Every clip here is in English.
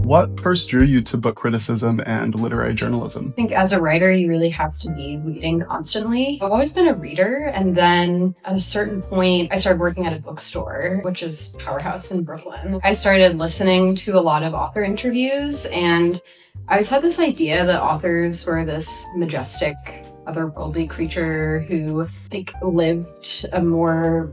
What first drew you to book criticism and literary journalism? I think as a writer, you really have to be reading constantly. I've always been a reader, and then at a certain point, I started working at a bookstore, which is Powerhouse in Brooklyn. I started listening to a lot of author interviews, and I always had this idea that authors were this majestic, otherworldly creature who lived a more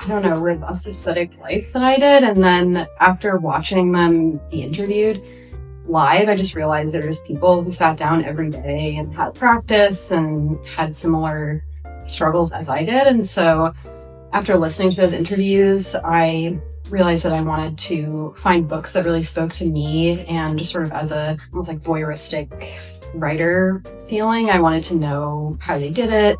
robust aesthetic life than I did. And then after watching them be interviewed live, I just realized there's people who sat down every day and had practice and had similar struggles as I did. And so after listening to those interviews, I realized that I wanted to find books that really spoke to me, and just sort of as a almost like voyeuristic writer feeling, I wanted to know how they did it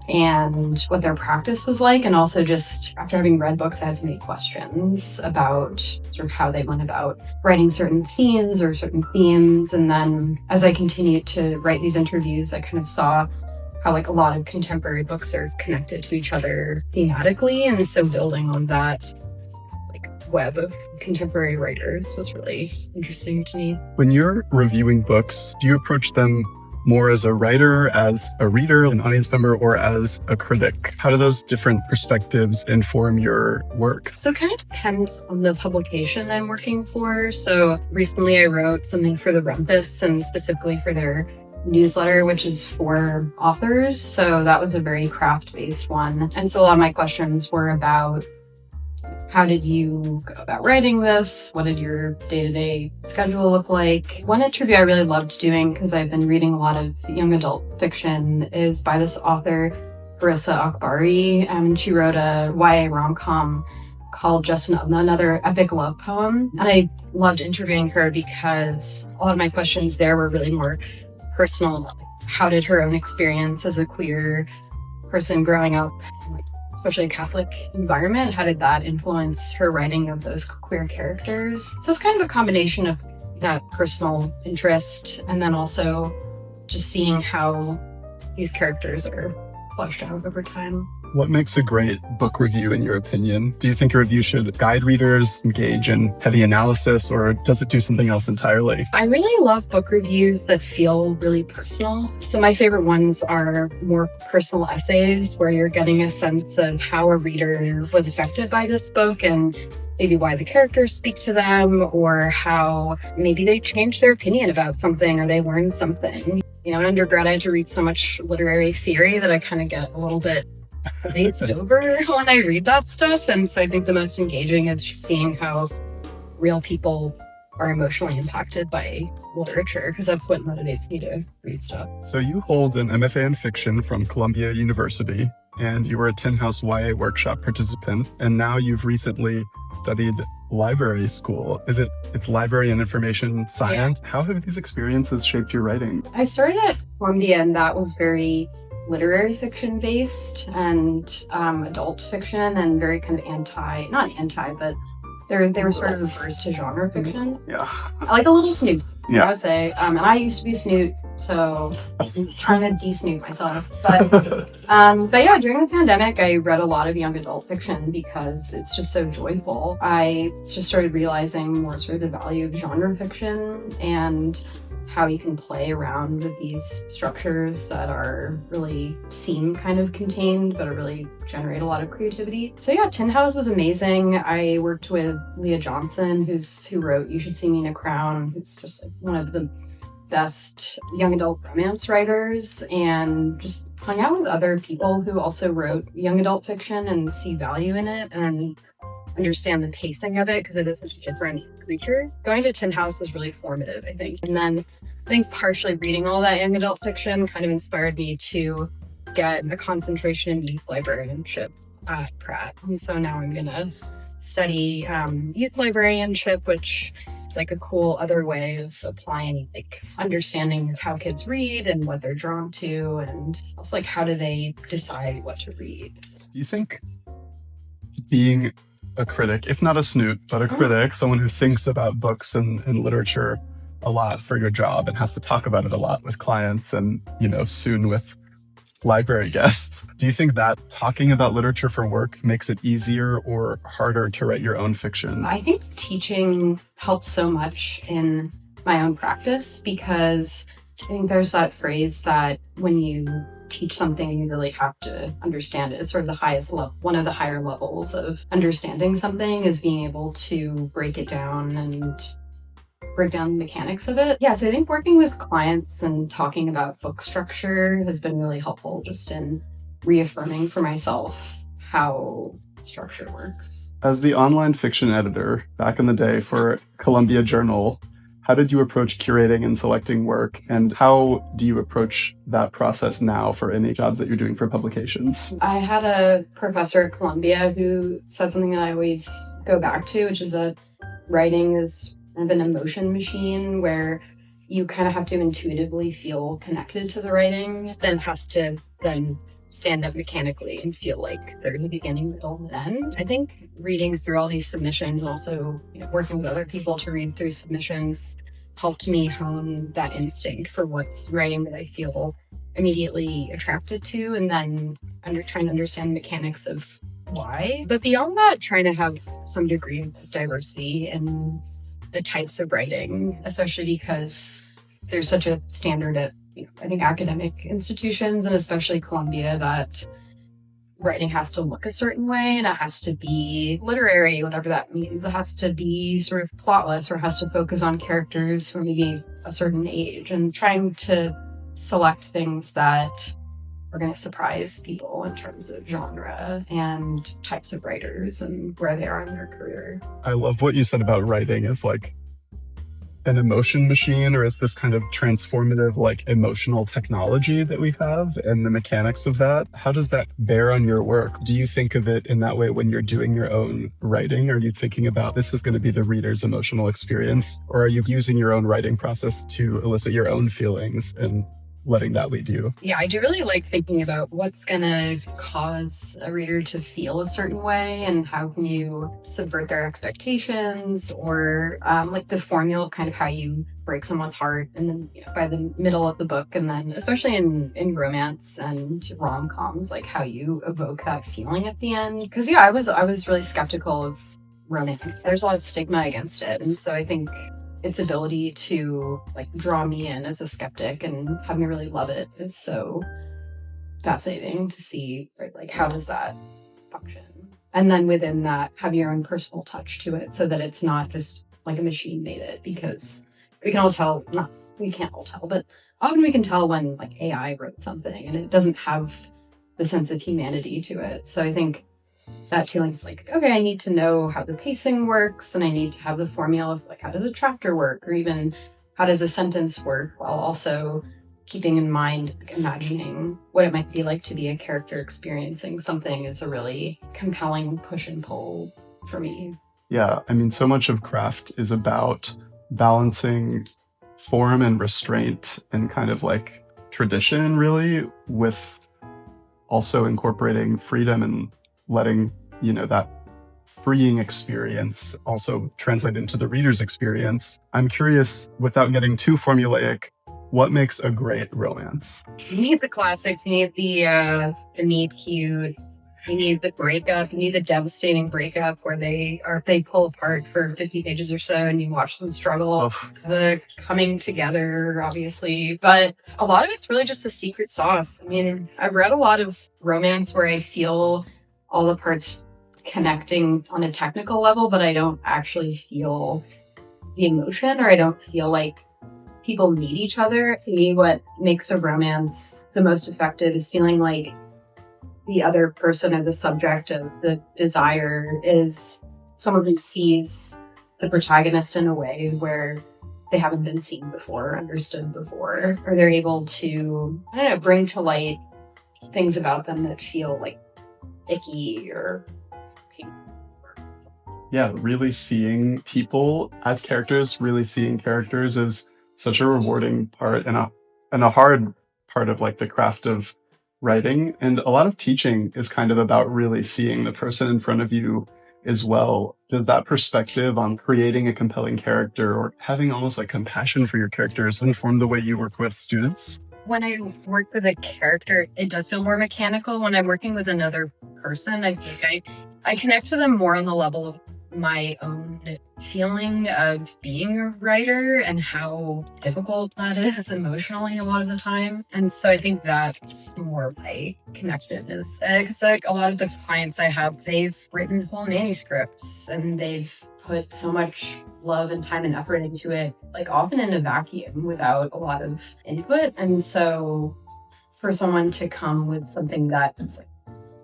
and what their practice was like. And also, just after having read books, I had so many questions about sort of how they went about writing certain scenes or certain themes. And then as I continued to write these interviews, I kind of saw how a lot of contemporary books are connected to each other thematically. And so building on that web of contemporary writers was really interesting to me. When you're reviewing books, do you approach them more as a writer, as a reader, an audience member, or as a critic? How do those different perspectives inform your work? So it kind of depends on the publication I'm working for. So recently I wrote something for the Rumpus, and specifically for their newsletter, which is for authors. So that was a very craft-based one. And so a lot of my questions were about, how did you go about writing this? What did your day-to-day schedule look like? One interview I really loved doing, because I've been reading a lot of young adult fiction, is by this author, Harissa Akbari. She wrote a YA rom com called Just Another Epic Love Poem. And I loved interviewing her because a lot of my questions there were really more personal. How did her own experience as a queer person growing up, especially a Catholic environment, how did that influence her writing of those queer characters? So it's kind of a combination of that personal interest, and then also just seeing how these characters are fleshed out over time. What makes a great book review, in your opinion? Do you think a review should guide readers, engage in heavy analysis, or does it do something else entirely? I really love book reviews that feel really personal. So my favorite ones are more personal essays where you're getting a sense of how a reader was affected by this book, and maybe why the characters speak to them, or how maybe they changed their opinion about something, or they learned something. In undergrad, I had to read so much literary theory that I kind of get a little bit glazed over when I read that stuff. And so I think the most engaging is just seeing how real people are emotionally impacted by literature, because that's what motivates me to read stuff. So you hold an MFA in fiction from Columbia University, and you were a Tin House YA workshop participant, and now you've recently studied library school. It's library and information science? Yeah. How have these experiences shaped your writing? I started at Columbia, and that was very literary fiction based and adult fiction, and very kind of but they were sort of averse to genre fiction. Yeah. I like a little snoot, yeah. I would say. And I used to be a snoot, so I'm trying to de-snoot myself. But yeah, during the pandemic, I read a lot of young adult fiction because it's just so joyful. I just started realizing more sort of the value of genre fiction and how you can play around with these structures that are really seem kind of contained, but really generate a lot of creativity. So yeah, Tin House was amazing. I worked with Leah Johnson, who wrote You Should See Me in a Crown, who's just one of the best young adult romance writers, and just hung out with other people who also wrote young adult fiction and see value in it and understand the pacing of it, because it is such a different creature. Going to Tin House was really formative, I think. And then I think partially reading all that young adult fiction kind of inspired me to get a concentration in youth librarianship at Pratt. And so now I'm going to study youth librarianship, which is a cool other way of applying understanding of how kids read and what they're drawn to, and also how do they decide what to read. Do you think being a critic, if not a snoot, but a critic, someone who thinks about books and literature a lot for your job and has to talk about it a lot with clients and, soon with library guests. Do you think that talking about literature for work makes it easier or harder to write your own fiction? I think teaching helps so much in my own practice because I think there's that phrase that when you teach something, you really have to understand it. It's sort of the highest level, one of the higher levels of understanding something is being able to break it down and break down the mechanics of it. Yeah, so I think working with clients and talking about book structure has been really helpful just in reaffirming for myself how structure works. As the online fiction editor back in the day for Columbia Journal, how did you approach curating and selecting work, and how do you approach that process now for any jobs that you're doing for publications? I had a professor at Columbia who said something that I always go back to, which is that writing is kind of an emotion machine where you kind of have to intuitively feel connected to the writing, then has to then stand up mechanically and feel like there's a beginning, middle, and end. I think reading through all these submissions and also working with other people to read through submissions helped me hone that instinct for what's writing that I feel immediately attracted to, and then trying to understand the mechanics of why. But beyond that, trying to have some degree of diversity in the types of writing, especially because there's such a standard at I think academic institutions and especially Columbia that writing has to look a certain way and it has to be literary, whatever that means. It has to be sort of plotless or has to focus on characters who are maybe a certain age, and trying to select things that are going to surprise people in terms of genre and types of writers and where they are in their career. I love what you said about writing as like an emotion machine, or is this kind of transformative like emotional technology that we have and the mechanics of that. How does that bear on your work? Do you think of it in that way when you're doing your own writing? Are you thinking about this is going to be the reader's emotional experience, or are you using your own writing process to elicit your own feelings and letting that lead you? Yeah, I do really like thinking about what's going to cause a reader to feel a certain way and how can you subvert their expectations, or like the formula of kind of how you break someone's heart and then by the middle of the book, and then especially in romance and rom-coms, like how you evoke that feeling at the end. Because I was really skeptical of romance. There's a lot of stigma against it, and so I think its ability to like draw me in as a skeptic and have me really love it is so fascinating to see, right? Like how does that function? And then within that, have your own personal touch to it so that it's not just like a machine made it, because we can all tell, we can't all tell, but often we can tell when like AI wrote something and it doesn't have the sense of humanity to it. So I think that feeling of like, okay, I need to know how the pacing works and I need to have the formula of like, how does a chapter work, or even how does a sentence work, while also keeping in mind, like, imagining what it might be like to be a character experiencing something is a really compelling push and pull for me. Yeah, I mean, so much of craft is about balancing form and restraint and kind of like tradition, really, with also incorporating freedom and letting that freeing experience also translate into the reader's experience. I'm curious, without getting too formulaic, what makes a great romance? You need the classics. You need the meet cute. You need the breakup. You need the devastating breakup where they pull apart for 50 pages or so and you watch them struggle. Oh. The coming together, obviously. But a lot of it's really just the secret sauce. I mean, I've read a lot of romance where I feel all the parts connecting on a technical level, but I don't actually feel the emotion, or I don't feel like people need each other. To me, what makes a romance the most effective is feeling like the other person or the subject of the desire is someone who sees the protagonist in a way where they haven't been seen before, understood before, or they're able to, bring to light things about them that feel like icky or really seeing people as characters, really seeing characters is such a rewarding part and a hard part of like the craft of writing. And a lot of teaching is kind of about really seeing the person in front of you as well. Does that perspective on creating a compelling character or having almost like compassion for your characters inform the way you work with students? When I work with a character, it does feel more mechanical. When I'm working with another person, I think I connect to them more on the level of my own feeling of being a writer and how difficult that is emotionally a lot of the time. And so I think that's more of my connection is because like a lot of the clients I have, they've written whole manuscripts and they've put so much love and time and effort into it, like often in a vacuum without a lot of input. And so for someone to come with something that's like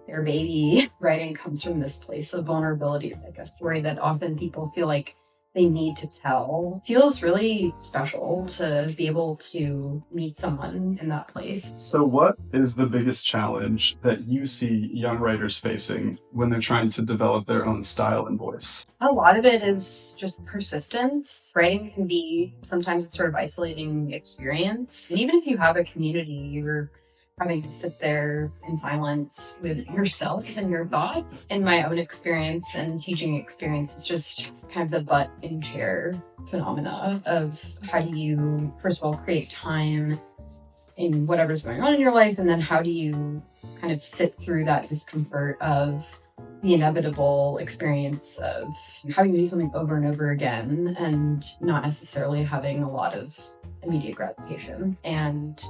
their baby, writing comes from this place of vulnerability, like a story that often people feel like they need to tell, feels really special to be able to meet someone in that place. So what is the biggest challenge that you see young writers facing when they're trying to develop their own style and voice? A lot of it is just persistence. Writing can be sometimes a sort of isolating experience. And even if you have a community, you're having to sit there in silence with yourself and your thoughts. In my own experience and teaching experience, it's just kind of the butt in chair phenomena of how do you, first of all, create time in whatever's going on in your life, and then how do you kind of fit through that discomfort of the inevitable experience of having to do something over and over again and not necessarily having a lot of immediate gratification, and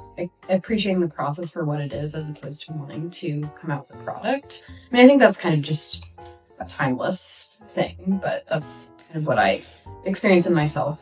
appreciating the process for what it is as opposed to wanting to come out with a product. I mean, I think that's kind of just a timeless thing, but that's kind of what I experience in myself.